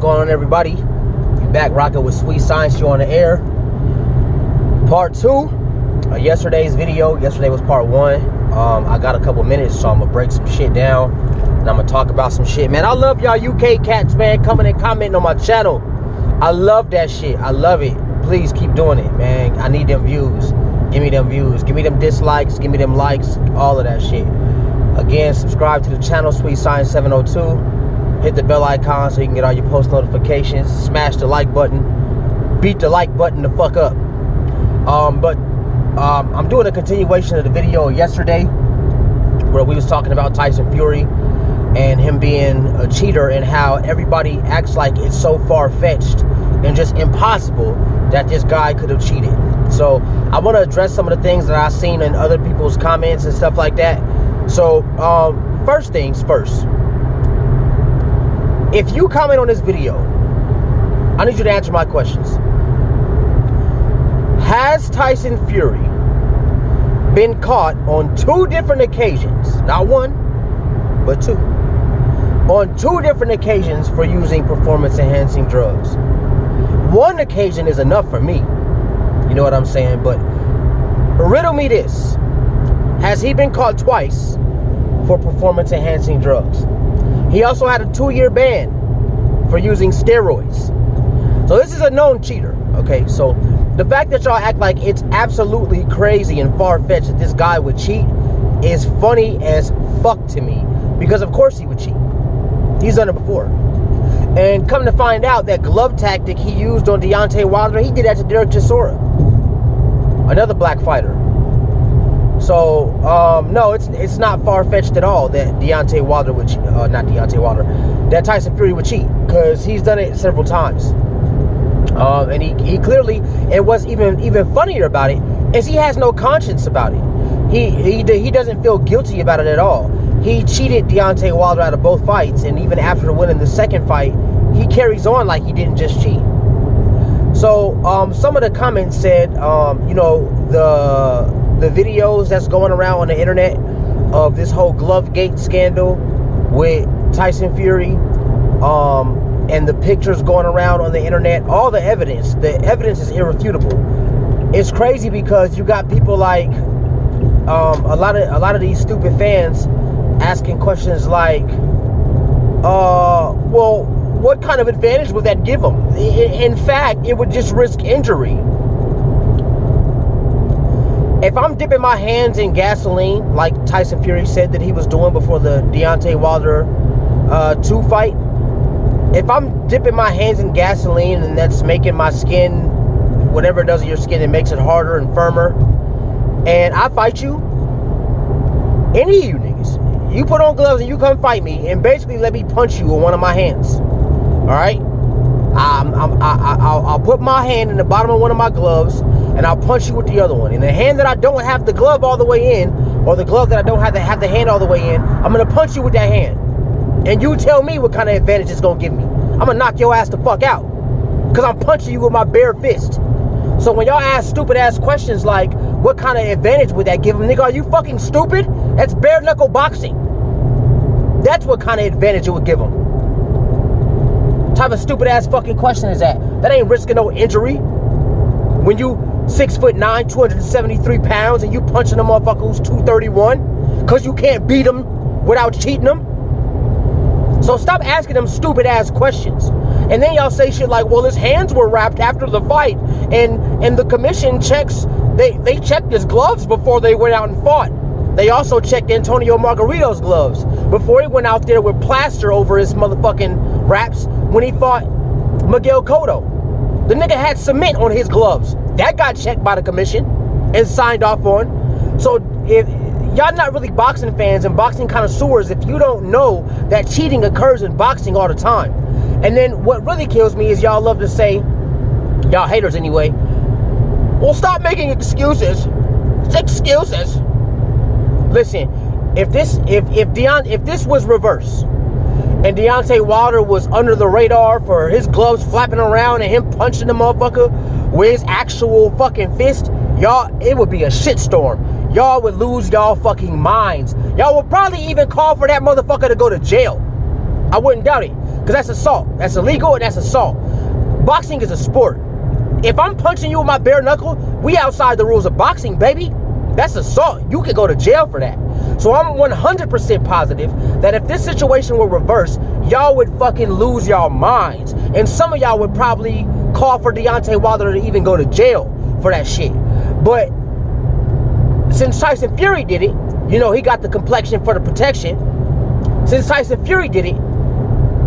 going on, everybody? You back rocking with Sweet Science. You on the air. Part 2. Yesterday's video. Yesterday was part 1. I got a couple minutes, so I'm gonna break some shit down and I'm gonna talk about some shit, man. I love y'all UK cats, man, coming and commenting on my channel. I love that shit. I love it. Please keep doing it, man. I need them views. Give me them views. Give me them dislikes. Give me them likes. All of that shit. Again, subscribe to the channel, Sweet Science 702. Hit the bell icon so you can get all your post notifications. Smash the like button. Beat the like button the fuck up. I'm doing a continuation of the video yesterday where we was talking about Tyson Fury and him being a cheater and how everybody acts like it's so far-fetched and just impossible that this guy could have cheated. So I want to address some of the things that I've seen in other people's comments and stuff like that. So first things first. If you comment on this video, I need you to answer my questions. Has Tyson Fury been caught on 2 different occasions, not 1, but 2, on 2 different occasions for using performance-enhancing drugs? 1 occasion is enough for me, you know what I'm saying? But riddle me this: has he been caught twice for performance-enhancing drugs? He also had a 2-year ban for using steroids. So this is a known cheater, okay? So the fact that y'all act like it's absolutely crazy and far-fetched that this guy would cheat is funny as fuck to me, because of course he would cheat. He's done it before. And come to find out, that glove tactic he used on Deontay Wilder, he did that to Derek Chisora, another black fighter. So, no, it's not far-fetched at all that Deontay Wilder would cheat, that Tyson Fury would cheat, because he's done it several times. And he clearly, and what's even funnier about it is he has no conscience about it. He doesn't feel guilty about it at all. He cheated Deontay Wilder out of both fights, and even after winning the second fight, he carries on like he didn't just cheat. So, some of the comments said, you know, the videos that's going around on the internet of this whole Glovegate scandal with Tyson Fury, and the pictures going around on the internet, all the evidence is irrefutable. It's crazy because you got people like a lot of these stupid fans asking questions like, well, what kind of advantage would that give him? In fact, it would just risk injury. If I'm dipping my hands in gasoline, like Tyson Fury said that he was doing before the Deontay Wilder 2 fight, if I'm dipping my hands in gasoline and that's making my skin, whatever it does to your skin, it makes it harder and firmer, and I fight you, any of you niggas, you put on gloves and you come fight me and basically let me punch you with one of my hands, all right? I'll put my hand in the bottom of one of my gloves and I'll punch you with the other one. In the hand that I don't have the glove all the way in, or the glove that I don't have to have the hand all the way in, I'm gonna punch you with that hand. And you tell me what kind of advantage it's gonna give me. I'm gonna knock your ass the fuck out, because I'm punching you with my bare fist. So when y'all ask stupid ass questions like, what kind of advantage would that give him? Nigga, are you fucking stupid? That's bare knuckle boxing. That's what kind of advantage it would give him. Type of stupid ass fucking question is that? That ain't risking no injury. When you 6'9", 273 pounds, and you punching a motherfucker who's 231, because you can't beat him without cheating him. So stop asking them stupid ass questions. And then y'all say shit like, well, his hands were wrapped after the fight, and the commission checks, they checked his gloves before they went out and fought. They also checked Antonio Margarito's gloves before he went out there with plaster over his motherfucking wraps when he fought Miguel Cotto. The nigga had cement on his gloves. That got checked by the commission and signed off on. So if y'all not really boxing fans and boxing connoisseurs, if you don't know that cheating occurs in boxing all the time. And then what really kills me is y'all love to say, y'all haters anyway, well, stop making excuses. It's excuses. Listen, if this was reverse, and Deontay Wilder was under the radar for his gloves flapping around and him punching the motherfucker with his actual fucking fist, y'all, it would be a shitstorm. Y'all would lose y'all fucking minds. Y'all would probably even call for that motherfucker to go to jail. I wouldn't doubt it. Because that's assault. That's illegal and that's assault. Boxing is a sport. If I'm punching you with my bare knuckle, we outside the rules of boxing, baby. That's assault. You could go to jail for that. So I'm 100% positive that if this situation were reversed, y'all would fucking lose y'all minds. And some of y'all would probably call for Deontay Wilder to even go to jail for that shit. But since Tyson Fury did it, you know, he got the complexion for the protection. Since Tyson Fury did it,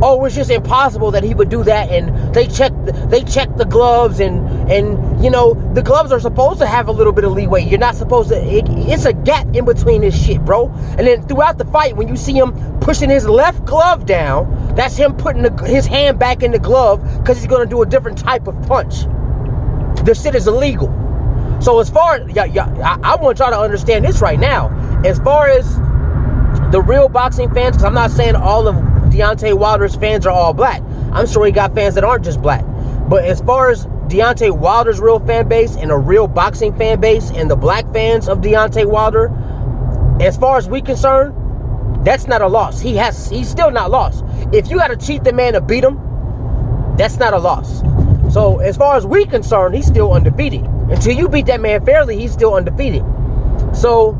oh, it's just impossible that he would do that, and they check the gloves, and you know, the gloves are supposed to have a little bit of leeway. You're not supposed to, it's a gap in between this shit, bro. And then throughout the fight, when you see him pushing his left glove down, that's him putting his hand back in the glove because he's going to do a different type of punch. This shit is illegal. So as far as, I want y'all to understand this right now. As far as the real boxing fans, because I'm not saying all of Deontay Wilder's fans are all black. I'm sure he got fans that aren't just black. But as far as Deontay Wilder's real fan base and a real boxing fan base and the black fans of Deontay Wilder, as far as we concerned, that's not a loss. He's still not lost. If you got to cheat the man to beat him, that's not a loss. So as far as we concerned, he's still undefeated. Until you beat that man fairly, he's still undefeated. So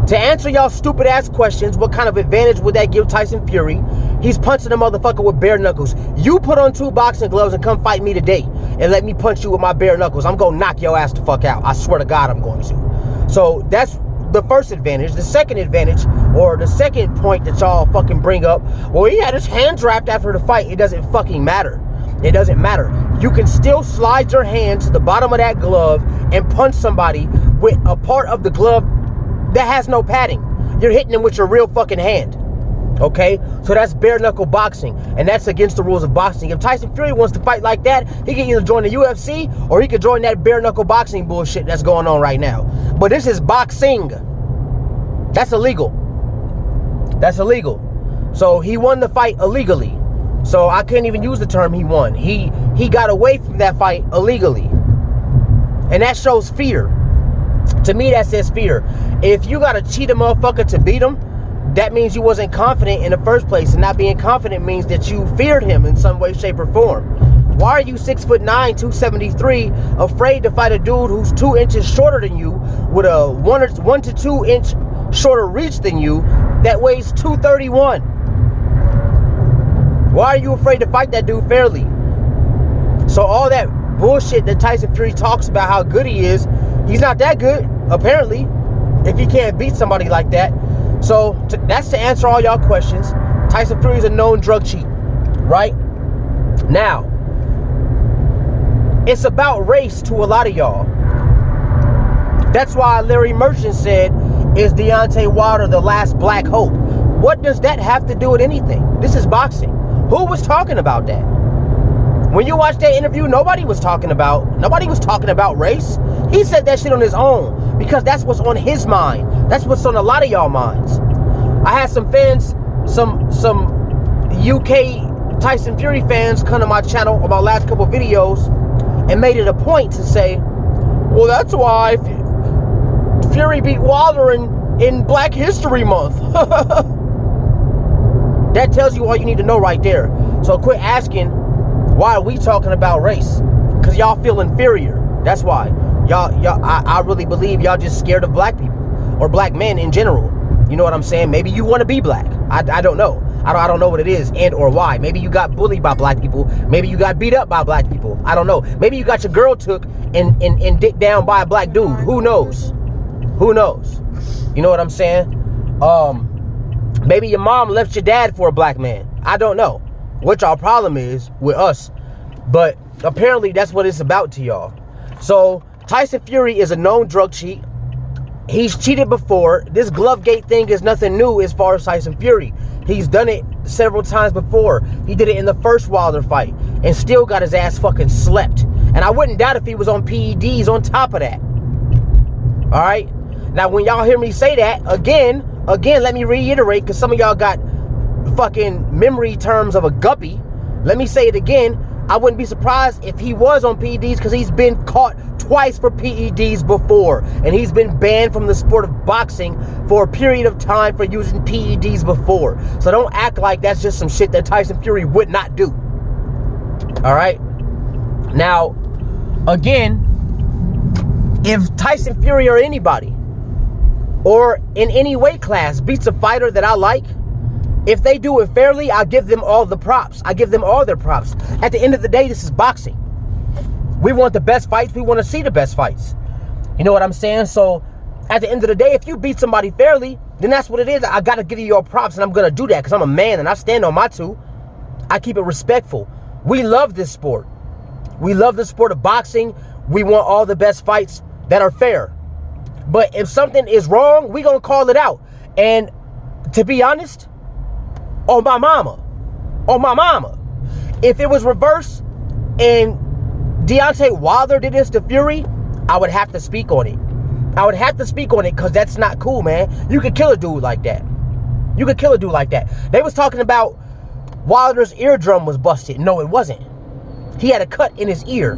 to answer y'all stupid ass questions, what kind of advantage would that give Tyson Fury? He's punching a motherfucker with bare knuckles. You put on 2 boxing gloves and come fight me today and let me punch you with my bare knuckles. I'm gonna knock your ass the fuck out. I swear to God I'm going to. So that's the first advantage. The second advantage, or the second point that y'all fucking bring up, well, he had his hands wrapped after the fight. It doesn't fucking matter. It doesn't matter. You can still slide your hand to the bottom of that glove and punch somebody with a part of the glove that has no padding. You're hitting them with your real fucking hand. Okay? So that's bare knuckle boxing. And that's against the rules of boxing. If Tyson Fury wants to fight like that, he can either join the UFC or he could join that bare knuckle boxing bullshit that's going on right now. But this is boxing. That's illegal. That's illegal. So he won the fight illegally. So I can't even use the term he won. He got away from that fight illegally. And that shows fear. To me, that says fear. If you gotta cheat a motherfucker to beat him, that means you wasn't confident in the first place. And not being confident means that you feared him in some way, shape, or form. Why are you 6'9", 273, afraid to fight a dude who's 2 inches shorter than you, with a 1 to 2 inch shorter reach than you, that weighs 231? Why are you afraid to fight that dude fairly? So all that bullshit that Tyson Fury talks about how good he is, he's not that good, apparently, if he can't beat somebody like that. So that's to answer all y'all questions. Tyson Fury is a known drug cheat, right? Now, it's about race to a lot of y'all. That's why Larry Merchant said, is Deontay Wilder the last black hope? What does that have to do with anything? This is boxing. Who was talking about that? When you watch that interview, nobody was talking about race. He said that shit on his own because that's what's on his mind. That's what's on a lot of y'all minds. I had some fans, some UK Tyson Fury fans come to my channel on my last couple videos and made it a point to say, well, that's why Fury beat Wilder in Black History Month. That tells you all you need to know right there. So quit asking, why are we talking about race? Because y'all feel inferior. That's why. I really believe y'all just scared of black people or black men in general. You know what I'm saying? Maybe you want to be black. I don't know. I don't know what it is and or why. Maybe you got bullied by black people. Maybe you got beat up by black people. I don't know. Maybe you got your girl took and dick down by a black dude. Who knows? Who knows? You know what I'm saying? Maybe your mom left your dad for a black man. I don't know what y'all problem is with us. But apparently that's what it's about to y'all. So Tyson Fury is a known drug cheat. He's cheated before. This Glovegate thing is nothing new as far as Tyson Fury. He's done it several times before. He did it in the first Wilder fight and still got his ass fucking slept. And I wouldn't doubt if he was on PEDs on top of that. All right? Now, when y'all hear me say that, again, let me reiterate, because some of y'all got fucking memory terms of a guppy. Let me say it again. I wouldn't be surprised if he was on PEDs, because he's been caught twice for PEDs before. And he's been banned from the sport of boxing for a period of time for using PEDs before. So don't act like that's just some shit that Tyson Fury would not do. All right? Now, again, if Tyson Fury or anybody, or in any weight class, beats a fighter that I like, if they do it fairly, I give them all the props. I give them all their props. At the end of the day, this is boxing. We want the best fights. We want to see the best fights. You know what I'm saying? So, at the end of the day, if you beat somebody fairly, then that's what it is. I got to give you your props, and I'm going to do that because I'm a man, and I stand on my two. I keep it respectful. We love this sport. We love the sport of boxing. We want all the best fights that are fair. But if something is wrong, we're going to call it out. And to be honest, on my mama, if it was reversed and Deontay Wilder did this to Fury, I would have to speak on it. I would have to speak on it because that's not cool, man. You could kill a dude like that. You could kill a dude like that. They was talking about Wilder's eardrum was busted. No, it wasn't. He had a cut in his ear.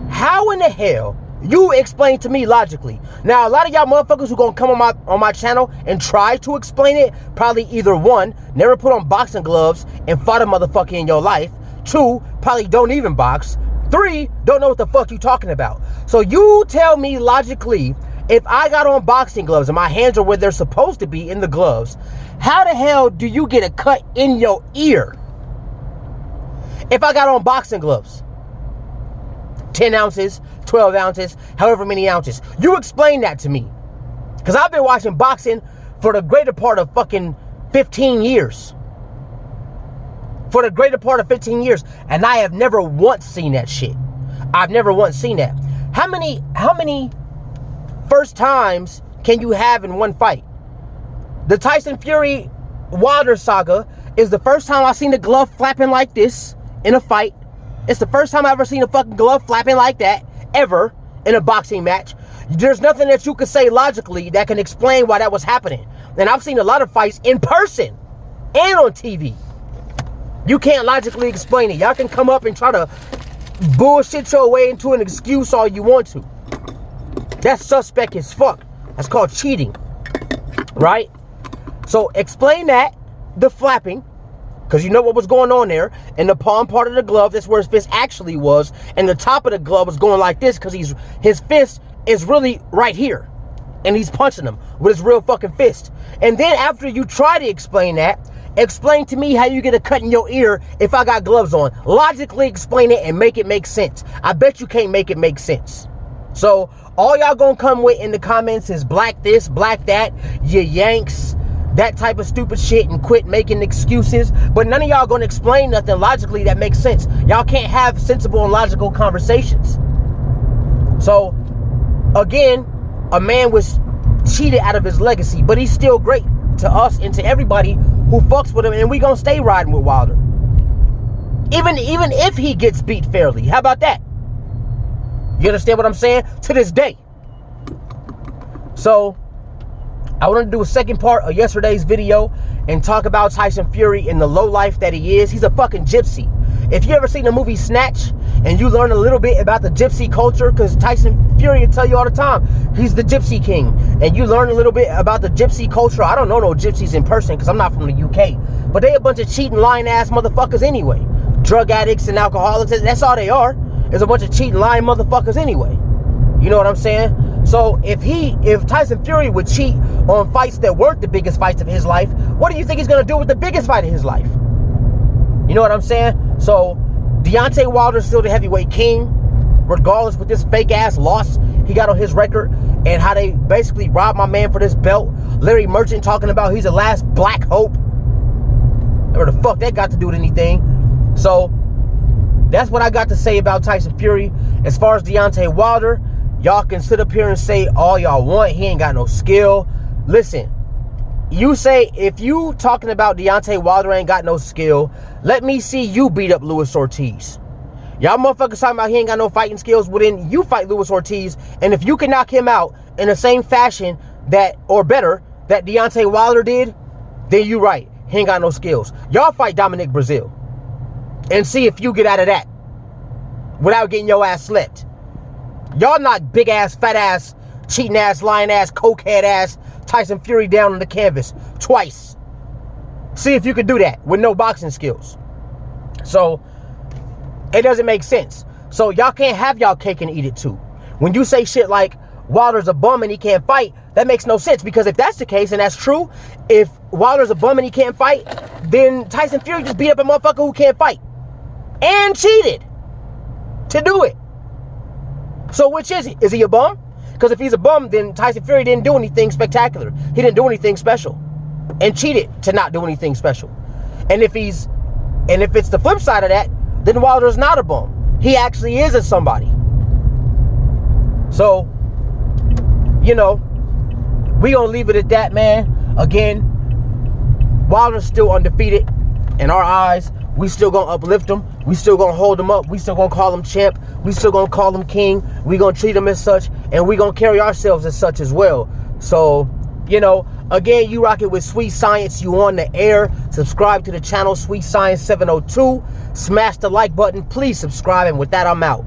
How in the hell? You explain to me logically. Now, a lot of y'all motherfuckers who gonna come on my channel and try to explain it, probably either one, never put on boxing gloves and fought a motherfucker in your life. Two, probably don't even box. Three, don't know what the fuck you talking about. So you tell me logically, if I got on boxing gloves and my hands are where they're supposed to be in the gloves, how the hell do you get a cut in your ear if I got on boxing gloves? 10 ounces, 12 ounces, however many ounces. You explain that to me. Because I've been watching boxing for the greater part of fucking 15 years. For the greater part of 15 years. And I have never once seen that shit. I've never once seen that. How many first times can you have in one fight? The Tyson Fury Wilder saga is the first time I've seen the glove flapping like this in a fight. It's the first time I've ever seen a fucking glove flapping like that, ever, in a boxing match. There's nothing that you could say logically that can explain why that was happening. And I've seen a lot of fights in person and on TV. You can't logically explain it. Y'all can come up and try to bullshit your way into an excuse all you want to. That's suspect as fuck. That's called cheating. Right? So explain that, the flapping, because you know what was going on there. In the palm part of the glove, that's where his fist actually was. And the top of the glove was going like this because his fist is really right here. And he's punching him with his real fucking fist. And then after you try to explain that, explain to me how you get a cut in your ear if I got gloves on. Logically explain it and make it make sense. I bet you can't make it make sense. So all y'all gonna come with in the comments is black this, black that, you yanks, that type of stupid shit, and quit making excuses. But none of y'all gonna explain nothing logically that makes sense. Y'all can't have sensible and logical conversations. So, again, a man was cheated out of his legacy, but he's still great to us and to everybody who fucks with him, and we gonna stay riding with Wilder. Even if he gets beat fairly. How about that? You understand what I'm saying? To this day. So, I wanted to do a second part of yesterday's video and talk about Tyson Fury and the low life that he is. He's a fucking gypsy. If you ever seen the movie Snatch and you learn a little bit about the gypsy culture, because Tyson Fury will tell you all the time, he's the Gypsy King. And you learn a little bit about the gypsy culture. I don't know no gypsies in person because I'm not from the UK. But they a bunch of cheating, lying ass motherfuckers anyway. Drug addicts and alcoholics, that's all they are. Is a bunch of cheating, lying motherfuckers anyway. You know what I'm saying? So if Tyson Fury would cheat on fights that weren't the biggest fights of his life, what do you think he's gonna do with the biggest fight of his life? You know what I'm saying? So Deontay Wilder's still the heavyweight king, regardless with this fake ass loss he got on his record and how they basically robbed my man for this belt. Larry Merchant talking about he's the last black hope. Whatever the fuck that got to do with anything. So that's what I got to say about Tyson Fury. As far as Deontay Wilder, y'all can sit up here and say all y'all want. He ain't got no skill. Listen, you say, if you talking about Deontay Wilder ain't got no skill, let me see you beat up Luis Ortiz. Y'all motherfuckers talking about he ain't got no fighting skills. Well, then you fight Luis Ortiz. And if you can knock him out in the same fashion that, or better, that Deontay Wilder did, then you right. He ain't got no skills. Y'all fight Dominic Brazil. and see if you get out of that without getting your ass slipped. Y'all knocked big ass, fat ass, cheating ass, lying ass, cokehead ass Tyson Fury down on the canvas twice. See if you could do that with no boxing skills. So it doesn't make sense. So y'all can't have y'all cake and eat it too. When you say shit like Wilder's a bum and he can't fight, that makes no sense, because if that's the case and that's true, if Wilder's a bum and he can't fight, then Tyson Fury just beat up a motherfucker who can't fight and cheated to do it. So which is he? Is he a bum? Because if he's a bum, then Tyson Fury didn't do anything spectacular. He didn't do anything special and cheated to not do anything special. And if it's the flip side of that, then Wilder's not a bum. He actually is a somebody. So, you know, we gonna leave it at that, man. Again, Wilder's still undefeated in our eyes. We still gonna uplift him. We still gonna hold him up. We still gonna call him champ. We still gonna call him king. We gonna treat him as such, and we gonna carry ourselves as such as well. So, you know, again, you rock it with Sweet Science. You on the air. Subscribe to the channel, Sweet Science 702. Smash the like button. Please subscribe, and with that, I'm out.